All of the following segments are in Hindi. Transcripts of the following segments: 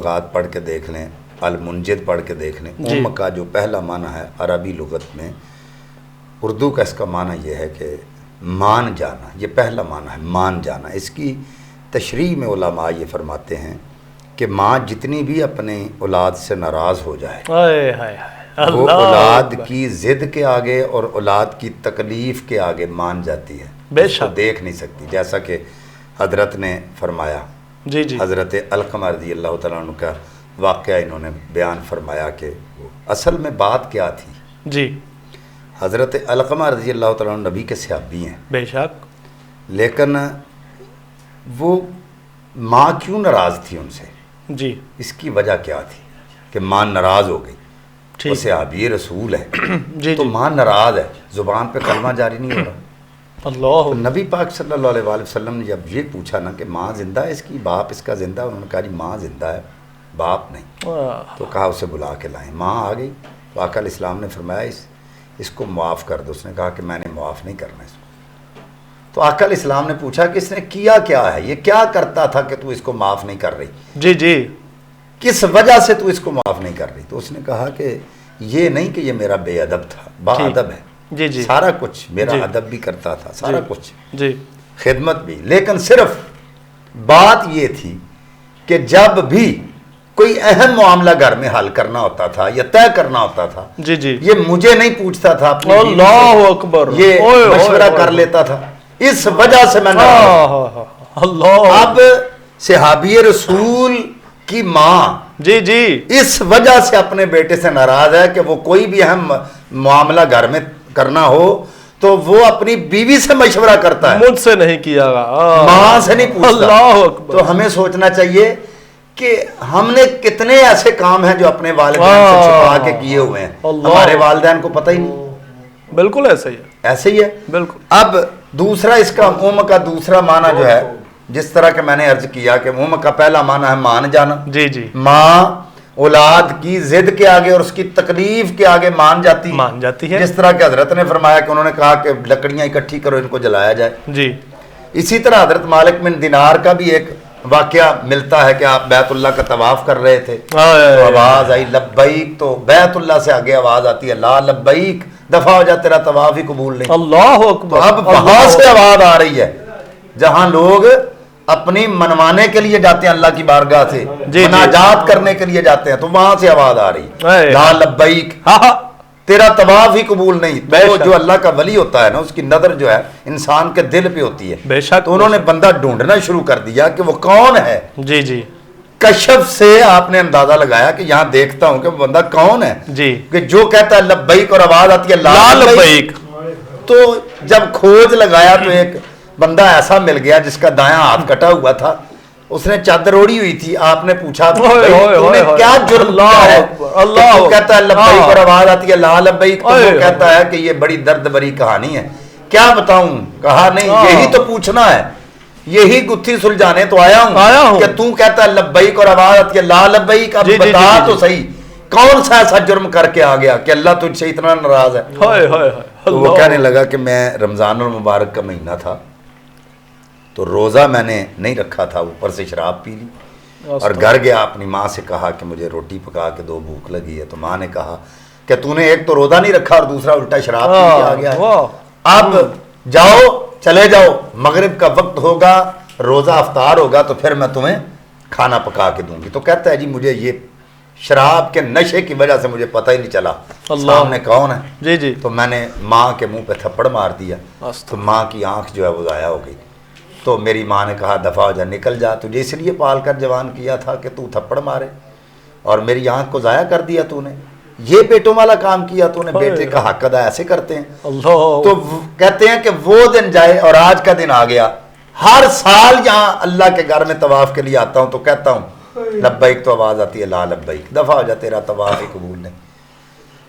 लुगात पढ़ के देख लें, अल मुंजिद पढ़ के देख लें। उम्म का जो पहला माना है अरबी लुगत में, उर्दू का इसका माना यह है कि मान जाना, ये पहला माना है, मान जाना। इसकी तशरीह में उलमा ये फरमाते हैं कि माँ जितनी भी अपने औलाद से नाराज़ हो जाए, वो औलाद की ज़िद के आगे और औलाद की तकलीफ़ के आगे मान जाती है, उसको देख नहीं सकती। जैसा कि हजरत ने फरमाया, जी जी, हज़रत अलक़मा रज़ी अल्लाह तआला अन्हु का वाक़या इन्होंने बयान फरमाया कि असल में बात क्या थी जी। हज़रत अलक़मा रज़ी अल्लाह तआला अन्हु नबी के सहाबी हैं, बेशक, लेकिन वो माँ क्यों नाराज़ थी उनसे, जी, इसकी वजह क्या थी कि माँ नाराज़ हो गई। वो सहाबी रसूल है जी, तो माँ नाराज़ है, ज़ुबान पे कलमा जारी नहीं हो रहा। अल्लाह। तो नबी पाक सल्लल्लाहु अलैहि वसल्लम ने जब ये पूछा ना कि माँ ज़िंदा है इसकी, बाप इसका ज़िंदा है, उन्होंने कहा जी माँ ज़िंदा है, बाप नहीं। तो कहा उसे बुला के लाएं। माँ आ गई तो आका इस्लाम ने फरमाया इसको मुआफ़ कर दो। उसने कहा कि मैंने मुआफ़ नहीं करना इसको। तो आका इस्लाम ने पूछा कि इसने किया क्या है, ये क्या करता था कि तू इसको माफ़ नहीं कर रही, जी जी, किस वजह से तू इसको माफ़ नहीं कर रही। तो उसने कहा कि ये नहीं कि ये मेरा बेअदब था, बाअदब है, जी जी, सारा कुछ मेरा अदब भी करता था, सारा कुछ जी, खिदमत भी, लेकिन सिर्फ बात ये थी कि जब भी कोई अहम मामला घर में हल करना होता था या तय करना होता था, जी जी, ये मुझे नहीं पूछता था, अल्लाह अकबर, ये मशवरा कर लेता था। इस वजह से मैं अल्लाह। अब सहाबी रसूल की माँ जी जी, इस वजह से अपने बेटे से नाराज है कि वो कोई भी अहम मामला घर में करना हो तो वो अपनी बीवी से मशवरा करता है, मुझसे नहीं किया, माँ से नहीं पूछता। अल्लाह अकबर। तो हमें सोचना चाहिए कि हमने कितने ऐसे काम हैं जो अपने वालिदैन से छुपा के किए हुए हैं, हमारे वालिदैन को पता ही नहीं। बिल्कुल ऐसा ही है, ऐसे ही है बिल्कुल। अब दूसरा इसका उम्म का दूसरा माना जो है, जिस तरह के मैंने अर्ज किया कि उम्म का पहला माना है मान जाना। जी जी, माँ औलाद की जिद के आगे और उसकी तकलीफ के आगे मान जाती है। जिस तरह के हजरत ने फरमाया कि उन्होंने कहा कि लकड़ियां इकट्ठी करो, इनको जलाया जाए जी। इसी तरह हजरत मालिक बिन दिनार का भी एक वाकया मिलता है कि आप बैतुल्लाह का तवाफ कर रहे थे तो आवाज आई लब्बैक, तो बैतुल्लाह से आगे आवाज आती है ला लब्बैक, दफा हो जा, तेरा तवाफ ही कबूल नहीं। अल्लाह अकबर। तो अब वहां से आवाज आ रही है जहां लोग अपनी मनवाने के लिए जाते हैं अल्लाह की बारगाह से, मुनाजात करने के लिए जाते हैं, तो वहां से आवाज आ रही ला लब्बैक, तेरा तवाफ ही कबूल नहीं। तो जो अल्लाह का वली होता है ना, उसकी नजर जो है इंसान के दिल पे होती है। बेशक। तो उन्होंने बंदा ढूंढना शुरू कर दिया कि वो कौन है। जी जी, कशफ से आपने अंदाजा लगाया कि यहाँ देखता हूं कि वो बंदा कौन है जी, कि जो कहता है लब्बैक और आवाज आती है ला लब्बैक। तो जब खोज लगाया तो एक बंदा ऐसा मिल गया जिसका दायां हाथ कटा हुआ था, उसने चादर ओढ़ी हुई थी। आपने पूछा तूने क्या जुर्म किया है? अल्लाह तो कहता है लब्बैक और आवाज आती है ला लब्बैक। तो वो कहता है कि ये बड़ी दर्द भरी कहानी है, क्या बताऊं? कहा नहीं, यही तो पूछना है, यही गुत्थी सुलझाने तो आया हूं कि तू कहता है लब्बैक और आवाज आती है ला लब्बैक। अब बता तो सही कौन सा ऐसा जुर्म करके आ गया कि अल्लाह तुझसे इतना नाराज है? तो वो कहने लगा कि मैं रमजानुल मुबारक का महीना था तो रोज़ा मैंने नहीं रखा था, ऊपर से शराब पी ली और घर गया, अपनी माँ से कहा कि मुझे रोटी पका के दो, भूख लगी है। तो माँ ने कहा कि तूने एक तो रोज़ा नहीं रखा और दूसरा उल्टा शराब पी के आ गया है, अब जाओ चले जाओ, मगरिब का वक्त होगा, रोज़ा अफ्तार होगा तो फिर मैं तुम्हें खाना पका के दूंगी। तो कहता है जी मुझे ये शराब के नशे की वजह से मुझे पता ही नहीं चला सामने कौन है। जी जी, तो मैंने माँ के मुँह पे थप्पड़ मार दिया, तो माँ की आँख जो है वो ज़ाया हो गई। तो मेरी माँ ने कहा दफ़ा हो जा, निकल जा, तुझे इसलिए पाल कर जवान किया था कि तू थप्पड़ मारे और मेरी आँख को ज़ाया कर दिया तूने, ये पेटों वाला काम किया तूने, बेटे का हक अदा ऐसे करते हैं। तो कहते हैं कि वो दिन जाए और आज का दिन आ गया। हर साल यहाँ अल्लाह के घर में तवाफ़ के लिए आता हूँ तो कहता हूँ लब्बैक, तो आवाज़ आती है ला लब्बैक, दफ़ा हो जा, तेरा तवाफ़ ही कबूल नहीं।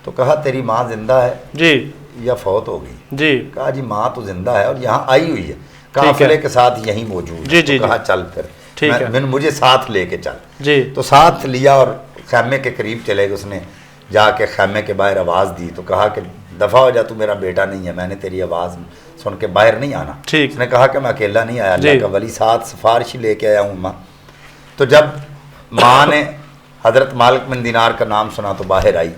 तो कहा तेरी माँ जिंदा है जी या फौत हो गई? जी। कहा जी माँ तो जिंदा है और यहाँ आई हुई है, काफिले के साथ यहीं मौजूद है। तो कहा चल फिर मैंने मुझे साथ लेके चल जी। तो साथ लिया और खैमे के करीब चले गए। उसने जाके खैमे के बाहर आवाज़ दी तो कहा कि दफ़ा हो जा, तू मेरा बेटा नहीं है, मैंने तेरी आवाज़ सुन के बाहर नहीं आना। ठीक। उसने कहा कि मैं अकेला नहीं आया, अल्लाह का वली साथ सिफारिश ही लेके आया हूँ माँ। तो जब माँ ने हजरत मालिक बिन दीनार का नाम सुना तो बाहर आई,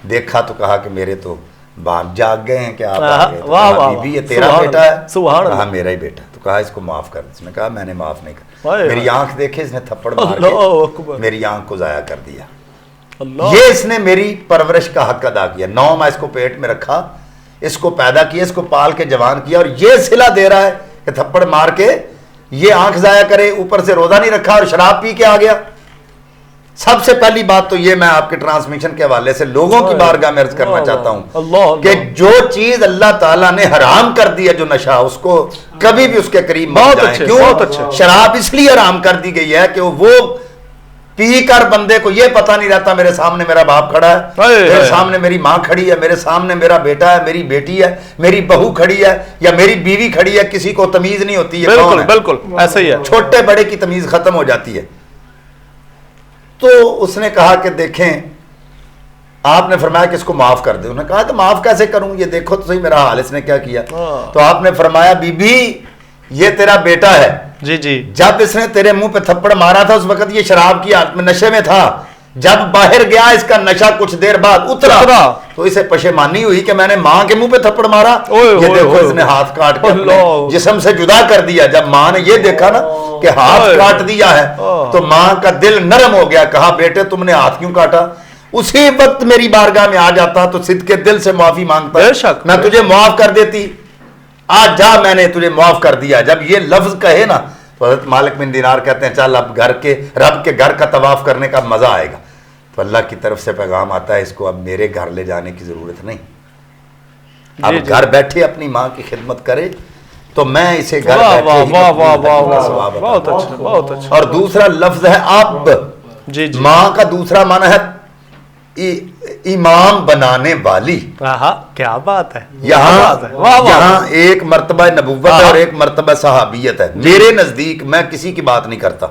देखा तो कहा कि मेरे तो बाप जाग गए हैं कि आप आ गए। तो कहा, बीबी ये तेरा बेटा है? कहा मेरा ही बेटा। तो कहा इसको माफ कर। इसने कहा मैंने माफ नहीं कर, मेरी आंख देखे इसने थप्पड़ मार के मेरी आंख को जाया कर दिया। ये इसने मेरी परवरिश का हक अदा किया। 9 माह इसको पेट में रखा, इसको पैदा किया, इसको पाल के जवान किया, और ये सिला दे रहा है कि थप्पड़ मार के ये आंख जाया करे, ऊपर से रोजा नहीं रखा और शराब पी के आ गया। सबसे पहली बात तो ये मैं आपके ट्रांसमिशन के हवाले से लोगों की बारगाह में अर्ज करना चाहता हूं कि जो चीज अल्लाह ताला ने हराम कर दी है, जो नशा, उसको कभी भी उसके करीब मत जाएं। क्यों? शराब इसलिए हराम कर दी गई है कि वो पी कर बंदे को ये पता नहीं रहता मेरे सामने मेरा बाप खड़ा है, मेरे सामने मेरी माँ खड़ी है, मेरे सामने मेरा बेटा है, मेरी बेटी है, मेरी बहू खड़ी है या मेरी बीवी खड़ी है, किसी को तमीज नहीं होती है। बिल्कुल बिल्कुल ऐसा ही है, छोटे बड़े की तमीज खत्म हो जाती है। तो उसने कहा कि देखें, आपने फरमाया कि इसको माफ कर दे। उन्होंने कहा तो माफ कैसे करूं, ये देखो तो सही मेरा हाल। इसने क्या किया? तो आपने फरमाया बीबी ये तेरा बेटा है। जी जी। जब इसने तेरे मुंह पे थप्पड़ मारा था उस वक्त ये शराब की हालत में नशे में था। जब बाहर गया इसका नशा कुछ देर बाद उतरा तो इसे पशेमानी हुई कि मैंने मां के मुंह पे थप्पड़ मारा। ये देखो इसने हाथ काट के अपने जिस्म से जुदा कर दिया। जब मां ने ये देखा ना कि हाथ काट दिया है तो मां का दिल नरम हो गया। कहा बेटे तुमने हाथ क्यों काटा? उसी वक्त मेरी बारगाह में आ जाता तो सिद्ध के दिल से माफी मांगता, मैं तुझे माफ कर देती। आज जा, मैंने तुझे माफ कर दिया। जब ये लफ्ज कहे ना तो हज़रत मालिक बिन दीनार कहते हैं चल अब रब के घर का तवाफ करने का मजा आएगा। तो अल्लाह की तरफ से पैगाम आता है इसको अब मेरे घर ले जाने की जरूरत नहीं, अब घर बैठे अपनी माँ की खिदमत करे तो मैं इसे घर बहुत अच्छा। और दूसरा लफ्ज है अब। माँ का दूसरा माना है इमाम बनाने वाली। क्या बात है। यहाँ एक मर्तबा नबुव्वत है और एक मर्तबा सहाबियत है। मेरे नजदीक, मैं किसी की बात नहीं करता,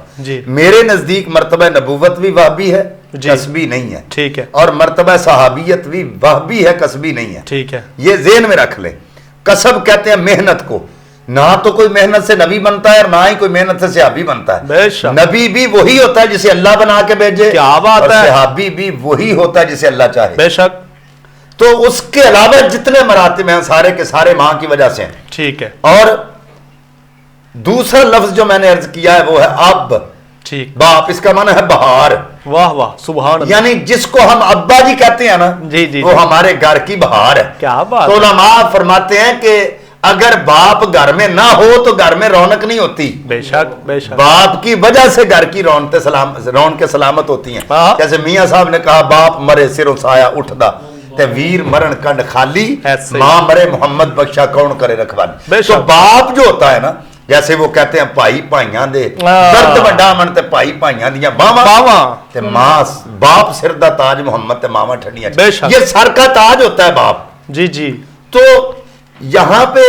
मेरे नजदीक मर्तबा नबुव्वत भी वहबी है, कसबी नहीं है। ठीक है। और मर्तबा सहाबियत भी वहबी है, कसबी नहीं है। ठीक है। ये ज़हन में रख लें। कसब कहते हैं मेहनत को। ना तो कोई मेहनत से नबी बनता है और ना ही कोई मेहनत से सहाबी बनता है। नबी भी वही होता है जिसे अल्लाह बना के भेजे। क्या बात है। सहाबी भी वही होता है जिसे अल्लाह चाहे। बेशक। तो उसके अलावा जितने मरातिब हैं सारे के सारे मां की वजह से हैं। ठीक है। और दूसरा लफ्ज जो मैंने अर्ज किया है वो है अब। ठीक। बाप, इसका माना है बहार। वाह वाह, सुभान। यानी जिसको हम अब्बा जी कहते हैं ना, जी जी, वो हमारे घर की बहार है। क्या बात। तो उलमा फरमाते हैं कि अगर बाप घर में ना हो तो घर में रौनक नहीं होती। बेशक बेशक। बाप की वजह से घर की रौनक सलामत होती हैं। जैसे मियां साहब ने कहा बाप मरे सिरों साया उठदा ते वीर मरण कंड खाली, मां मरे मोहम्मद बख्शा कौन करे रखवाली। तो बाप जो होता है ना, जैसे वो कहते हैं भाई भाइयां दे दर्द वड्डा मन ते भाई भाइयां दियां बावां ते मां बाप सिर दा ताज मोहम्मद ते मावां ठंडियां। ये सर का ताज होता है बाप। जी जी। तो यहां पे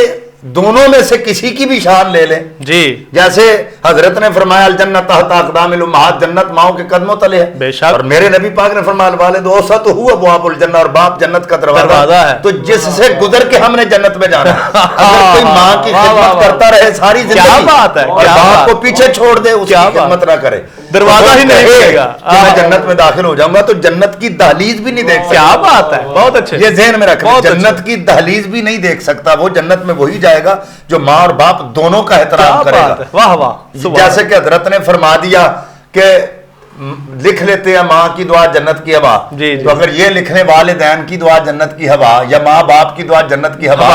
दोनों में से किसी की भी शान ले लें। जी। जैसे हजरत ने फरमाया अल जन्नत तहत अक़दामिल उम्महात, जन्नत माओ के कदमों तले है। बेशक। और मेरे नबी पाक ने फरमाया वालिद औसत हुआ अबवाबुल जन्नत, और बाप जन्नत का दरवाजा है। तो जिससे गुजर के हमने जन्नत में जाना है। अगर कोई मां की खिदमत करता रहे सारी जिंदगी, क्या बात है, और बाप को पीछे छोड़ दे, उसकी खिदमत ना करे, दरवाजा ही नहीं मिलेगा कि मैं जन्नत में दाखिल हो जाऊंगा, तो जन्नत की दहलीज भी नहीं देख सकता। क्या बात है, बहुत अच्छे। ये ज़हन में रखना, जन्नत की दहलीज भी नहीं देख सकता। वो जन्नत में वही जाएगा जो माँ और बाप दोनों का एहतराम करेगा। वाह वाह। जैसे कि हजरत ने फरमा दिया कि लिख लेते हैं माँ की दुआ जन्नत की हवा। तो अगर ये लिखने वालिदैन की दुआ जन्नत की हवा या माँ बाप की दुआ जन्नत की हवा,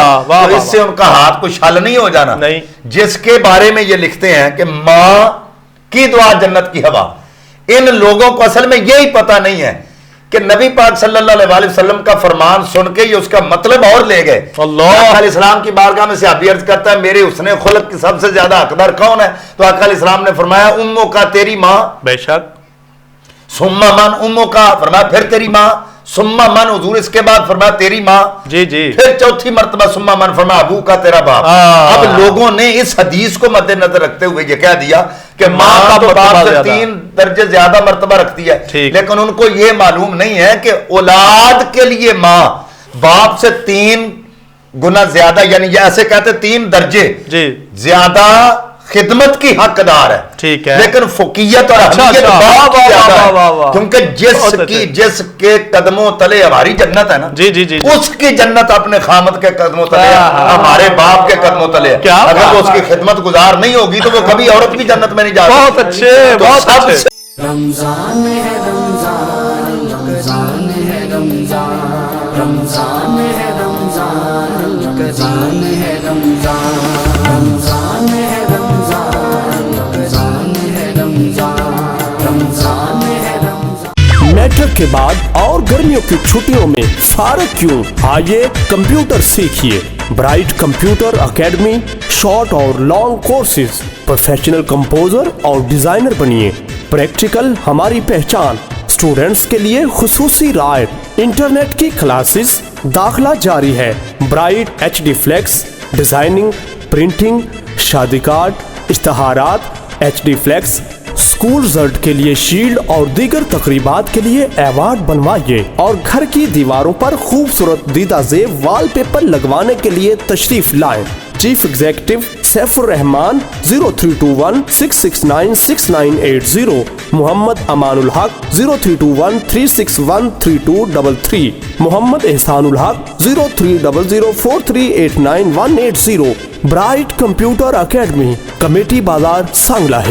तो इससे उनका हाथ को छल नहीं हो जाना। नहीं। जिसके बारे में ये लिखते हैं कि माँ की दुआ जन्नत की हवा, इन लोगों को असल में यही पता नहीं है कि नबी पाक सल्लल्लाहु अलैहि वसल्लम का फरमान सुन के ये उसका मतलब और ले गए। अल्लाह अलैहिस्सलाम की बारगाह में सहाबी अर्ज करता है मेरे हुस्ने खुलक की सबसे ज्यादा हकदार कौन है? तो आका अलैहिस्सलाम ने फरमाया उम्मो का, तेरी माँ। बेशक। सुम्मा मन उम्मो का, फरमाया फिर तेरी माँ। सुम्मा मन हुजूर इसके बाद फरमाया तेरी माँ। जी जी। फिर चौथी मर्तबा सुम्मा मन फरमाया अबू का, तेरा बाप। अब लोगों ने इस हदीस को मद्देनजर रखते हुए ये कह दिया कि माँ का तो बाप से 3 दर्जे ज्यादा मर्तबा रखती है, लेकिन उनको ये मालूम नहीं है कि औलाद के लिए माँ बाप से 3 गुना ज्यादा, यानी ऐसे कहते 3 दर्जे ज्यादा खिदमत की हकदार है, ठीक है, लेकिन फुकीयत और अच्छा, अहमियत अच्छा, बहुत वाह, ज्यादा वाह, है। वाह, वाह। क्योंकि जिसके कदमों तले हमारी जन्नत है ना, जी जी जी, उसकी जन्नत अपने खामद के कदमों तले है, हमारे बाप के कदमों तले है। अगर वो उसकी खिदमत गुजार नहीं होगी तो वो कभी औरत भी जन्नत में नहीं जा सकती। बहुत अच्छे, बहुत अच्छे। रमजान है रमजान, रमजान है रमजान, रमजान है रमजान, रमजान है रमजान, रमजान है रमजान, रमजान है रमजान, रमजान है रमजान। मैट्रिक के बाद और गर्मियों की छुट्टियों में फारग क्यों? आइए कंप्यूटर सीखिए। ब्राइट कंप्यूटर एकेडमी शॉर्ट और लॉन्ग कोर्सेज, प्रोफेशनल कंपोजर और डिजाइनर बनिए। प्रैक्टिकल हमारी पहचान, स्टूडेंट्स के लिए खुसूसी रायत, इंटरनेट की क्लासेस, दाखला जारी है। Bright HD flex, designing, printing, शादी कार्ड, इश्तहारात, HD फ्लेक्स, स्कूल रिजल्ट के लिए शील्ड और दीगर तकरीबात के लिए अवार्ड बनवाइए। और घर की दीवारों पर खूबसूरत दीदा ज़ेब वॉलपेपर लगवाने के लिए तशरीफ लाएं। चीफ एग्जीक्यूटिव सैफुर रहमान 0321 669 6980, मोहम्मद अमानुल हक 0321 361 3233, मोहम्मद एहसानुल हक 0300 4389 180। ब्राइट कंप्यूटर एकेडमी, कमेटी बाजार, सांगला है।